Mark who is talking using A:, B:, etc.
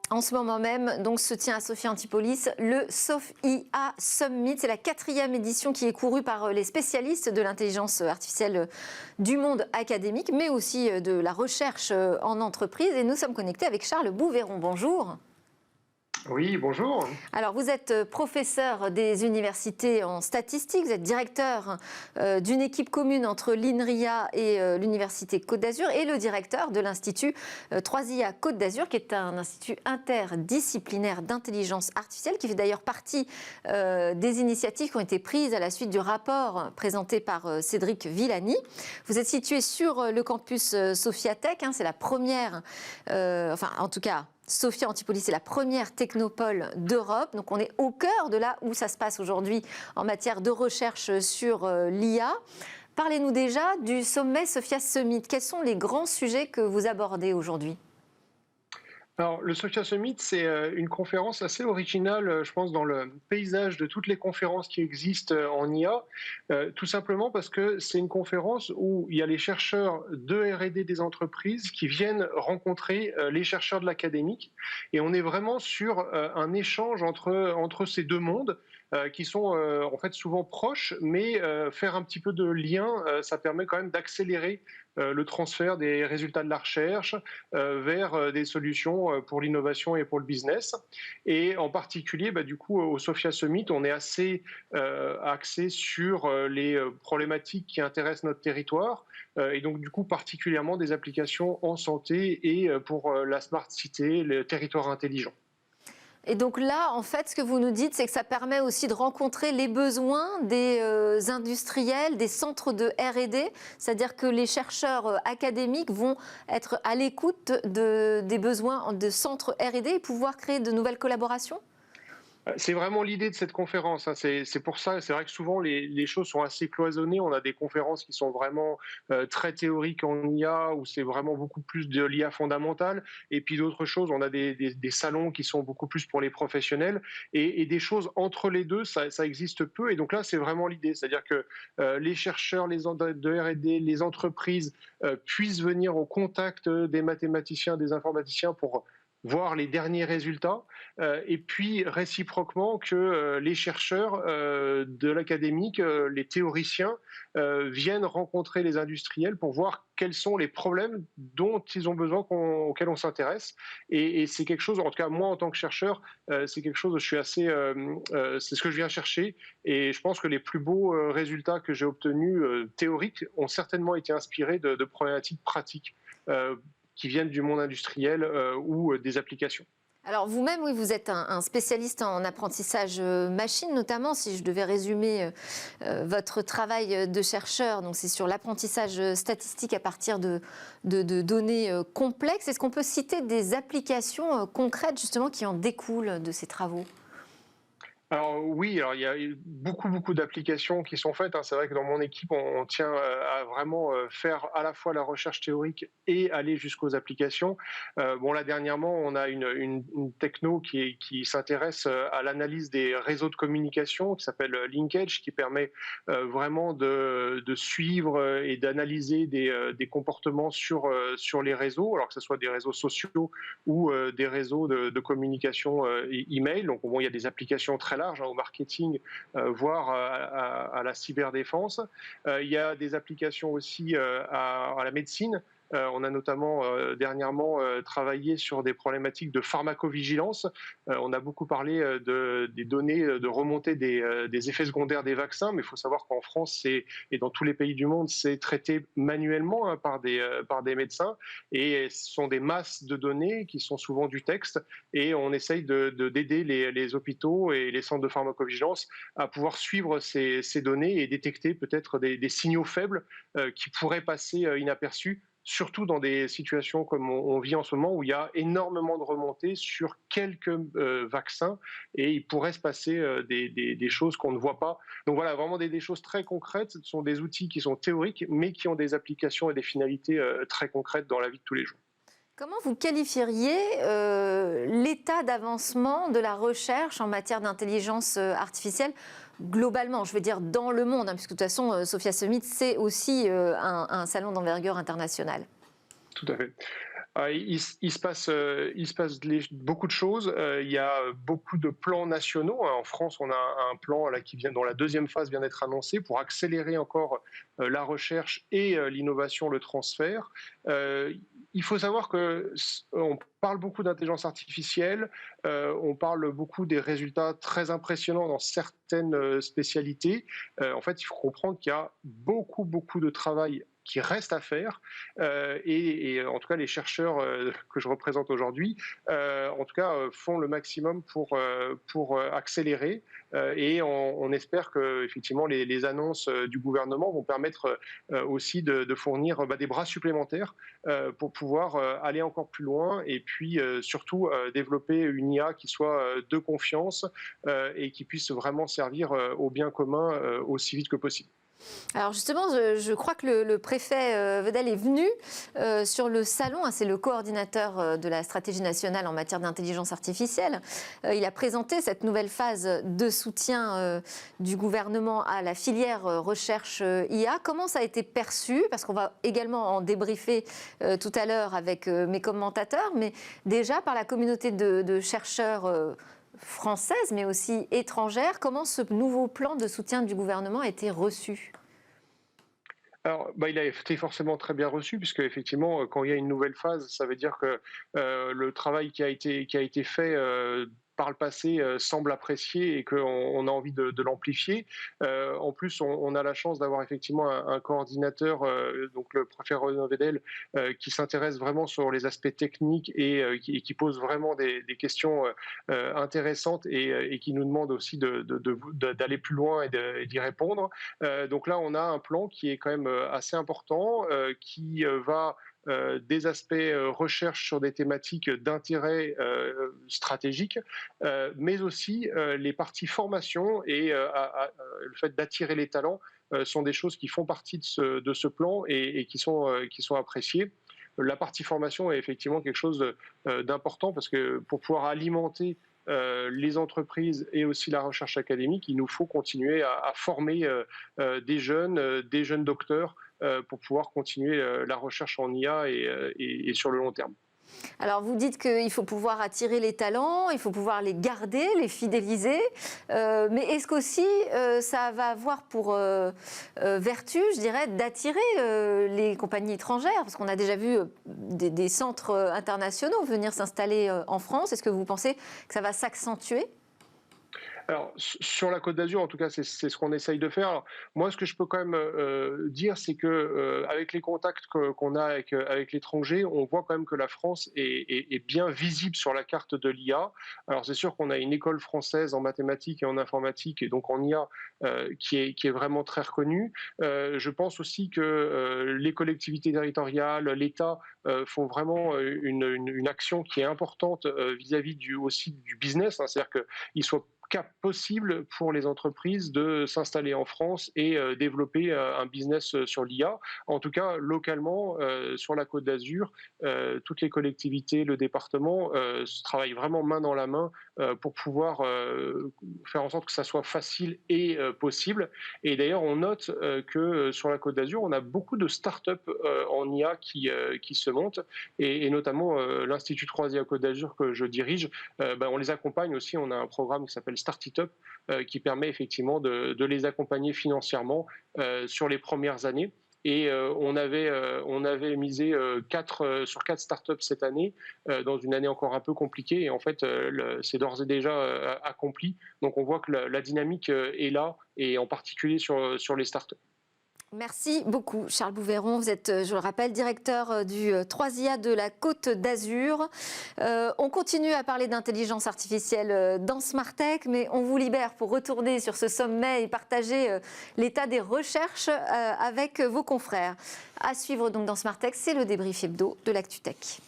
A: En ce moment même, donc, se tient à Sophia Antipolis le SOFIA Summit. C'est la 4e édition qui est courue par les spécialistes de l'intelligence artificielle du monde académique, mais aussi de la recherche en entreprise. Et nous sommes connectés avec Charles Bouveron. Bonjour.
B: Oui, bonjour.
A: Alors, vous êtes professeur des universités en statistique, vous êtes directeur d'une équipe commune entre l'INRIA et l'Université Côte d'Azur et le directeur de l'Institut 3IA Côte d'Azur, qui est un institut interdisciplinaire d'intelligence artificielle, qui fait d'ailleurs partie des initiatives qui ont été prises à la suite du rapport présenté par Cédric Villani. Vous êtes situé sur le campus Sophia Tech, c'est la première, enfin en tout cas, Sophia Antipolis, c'est la première technopole d'Europe. Donc on est au cœur de là où ça se passe aujourd'hui en matière de recherche sur l'IA. Parlez-nous déjà du sommet Sophia Summit. Quels sont les grands sujets que vous abordez aujourd'hui ?
B: Alors, le Sophia Summit, c'est une conférence assez originale, je pense, dans le paysage de toutes les conférences qui existent en IA, tout simplement parce que c'est une conférence où il y a les chercheurs de R&D des entreprises qui viennent rencontrer les chercheurs de l'académique, et on est vraiment sur un échange entre ces deux mondes, qui sont en fait souvent proches, mais faire un petit peu de lien, ça permet quand même d'accélérer le transfert des résultats de la recherche vers des solutions pour l'innovation et pour le business. Et en particulier, du coup, au Sophia Summit, on est assez axé sur les problématiques qui intéressent notre territoire, et donc du coup particulièrement des applications en santé et pour la smart cité, le territoire intelligent.
A: Et donc là, en fait, ce que vous nous dites, c'est que ça permet aussi de rencontrer les besoins des industriels, des centres de R&D, c'est-à-dire que les chercheurs académiques vont être à l'écoute des besoins de centres R&D et pouvoir créer de nouvelles collaborations ?
B: C'est vraiment l'idée de cette conférence. C'est pour ça, c'est vrai que souvent les choses sont assez cloisonnées. On a des conférences qui sont vraiment très théoriques en IA, où c'est vraiment beaucoup plus de l'IA fondamentale. Et puis d'autres choses, on a des salons qui sont beaucoup plus pour les professionnels. Et des choses entre les deux, ça existe peu. Et donc là, c'est vraiment l'idée. C'est-à-dire que les chercheurs de R&D, les entreprises puissent venir au contact des mathématiciens, des informaticiens pour voir les derniers résultats, et puis réciproquement que les chercheurs de l'académique, les théoriciens, viennent rencontrer les industriels pour voir quels sont les problèmes dont ils ont besoin auxquels on s'intéresse. Et c'est quelque chose, en tout cas moi en tant que chercheur, c'est quelque chose où je suis assez, c'est ce que je viens chercher, et je pense que les plus beaux résultats que j'ai obtenus théoriques ont certainement été inspirés de problématiques pratiques qui viennent du monde industriel ou des applications.
A: Alors vous-même, oui, vous êtes un spécialiste en apprentissage machine, notamment, si je devais résumer votre travail de chercheur. Donc c'est sur l'apprentissage statistique à partir de données complexes. Est-ce qu'on peut citer des applications concrètes justement qui en découlent de ces travaux ?
B: Alors oui, alors il y a beaucoup d'applications qui sont faites. C'est vrai que dans mon équipe, on tient à vraiment faire à la fois la recherche théorique et aller jusqu'aux applications. Bon, là dernièrement, on a une techno qui s'intéresse à l'analyse des réseaux de communication, qui s'appelle Linkage, qui permet vraiment de suivre et d'analyser des comportements sur les réseaux, alors que ce soit des réseaux sociaux ou des réseaux de communication email. Donc bon, il y a des applications très large au marketing, voire à la cyberdéfense. Il y a des applications aussi à la médecine. On a notamment dernièrement travaillé sur des problématiques de pharmacovigilance. On a beaucoup parlé des données de remontée des effets secondaires des vaccins, mais il faut savoir qu'en France et dans tous les pays du monde, c'est traité manuellement par des médecins, et ce sont des masses de données qui sont souvent du texte, et on essaye d'aider les hôpitaux et les centres de pharmacovigilance à pouvoir suivre ces données et détecter peut-être des signaux faibles qui pourraient passer inaperçus, surtout dans des situations comme on vit en ce moment, où il y a énormément de remontées sur quelques vaccins, et il pourrait se passer des choses qu'on ne voit pas. Donc voilà, vraiment des choses très concrètes. Ce sont des outils qui sont théoriques, mais qui ont des applications et des finalités très concrètes dans la vie de tous les jours.
A: Comment vous qualifieriez l'état d'avancement de la recherche en matière d'intelligence artificielle globalement, je veux dire dans le monde, puisque de toute façon, Sophia Summit, c'est aussi un salon d'envergure internationale.
B: Tout à fait. Il se passe beaucoup de choses. Il y a beaucoup de plans nationaux. En France, on a un plan là, dont la deuxième phase vient d'être annoncée pour accélérer encore la recherche et l'innovation, le transfert. Il faut savoir on parle beaucoup d'intelligence artificielle, on parle beaucoup des résultats très impressionnants dans certaines spécialités. En fait, il faut comprendre qu'il y a beaucoup, beaucoup de travail qui reste à faire. Et en tout cas, les chercheurs que je représente aujourd'hui, en tout cas, font le maximum pour accélérer. Et on espère que effectivement les annonces du gouvernement vont permettre aussi de fournir des bras supplémentaires pour pouvoir aller encore plus loin et puis surtout développer une IA qui soit de confiance et qui puisse vraiment servir au bien commun aussi vite que possible.
A: Alors justement, je crois que le préfet Vedel est venu sur le salon, hein, c'est le coordinateur de la stratégie nationale en matière d'intelligence artificielle. Il a présenté cette nouvelle phase de soutien du gouvernement à la filière recherche IA. Comment ça a été perçu? Parce qu'on va également en débriefer tout à l'heure avec mes commentateurs, mais déjà par la communauté de chercheurs française, mais aussi étrangère. Comment ce nouveau plan de soutien du gouvernement a été reçu?
B: Alors, il a été forcément très bien reçu, puisque effectivement, quand il y a une nouvelle phase, ça veut dire que le travail qui a été fait par le passé semble apprécié et qu'on a envie de l'amplifier. En plus, on a la chance d'avoir effectivement un coordinateur, donc le préfet Renaud Vedel, qui s'intéresse vraiment sur les aspects techniques et qui pose vraiment des questions intéressantes et qui nous demande aussi d'aller plus loin et d'y répondre. Donc là, on a un plan qui est quand même assez important, qui va des aspects recherche sur des thématiques d'intérêt stratégique, mais aussi les parties formation et le fait d'attirer les talents sont des choses qui font partie de ce plan et qui sont appréciées. La partie formation est effectivement quelque chose d'important parce que pour pouvoir alimenter les entreprises et aussi la recherche académique, il nous faut continuer à former des jeunes docteurs pour pouvoir continuer la recherche en IA et sur le long terme.
A: Alors vous dites qu'il faut pouvoir attirer les talents, il faut pouvoir les garder, les fidéliser, mais est-ce qu'aussi ça va avoir pour vertu, je dirais, d'attirer les compagnies étrangères? Parce qu'on a déjà vu des centres internationaux venir s'installer en France. Est-ce que vous pensez que ça va s'accentuer?
B: Alors, sur la Côte d'Azur, en tout cas, c'est ce qu'on essaye de faire. Alors, moi, ce que je peux quand même dire, c'est que avec les contacts qu'on a avec l'étranger, on voit quand même que la France est bien visible sur la carte de l'IA. Alors, c'est sûr qu'on a une école française en mathématiques et en informatique, et donc en IA, qui est vraiment très reconnue. Je pense aussi que les collectivités territoriales, l'État font vraiment une action qui est importante vis-à-vis aussi du business, hein, c'est-à-dire qu'ils soient possible pour les entreprises de s'installer en France et développer un business sur l'IA. En tout cas, localement, sur la Côte d'Azur, toutes les collectivités, le département travaillent vraiment main dans la main pour pouvoir faire en sorte que ça soit facile et possible. Et d'ailleurs, on note que sur la Côte d'Azur, on a beaucoup de start-up en IA qui se montent, et notamment l'Institut 3IA Côte d'Azur que je dirige, on les accompagne aussi. On a un programme qui s'appelle Startitup, qui permet effectivement de les accompagner financièrement sur les premières années. Et on avait misé sur 4 startups cette année, dans une année encore un peu compliquée. Et en fait, c'est d'ores et déjà accompli. Donc on voit que la dynamique est là, et en particulier sur les startups.
A: Merci beaucoup, Charles Bouveron. Vous êtes, je le rappelle, directeur du 3IA de la Côte d'Azur. On continue à parler d'intelligence artificielle dans Smart Tech, mais on vous libère pour retourner sur ce sommet et partager l'état des recherches avec vos confrères. À suivre donc dans Smart Tech, c'est le débrief hebdo de l'ActuTech.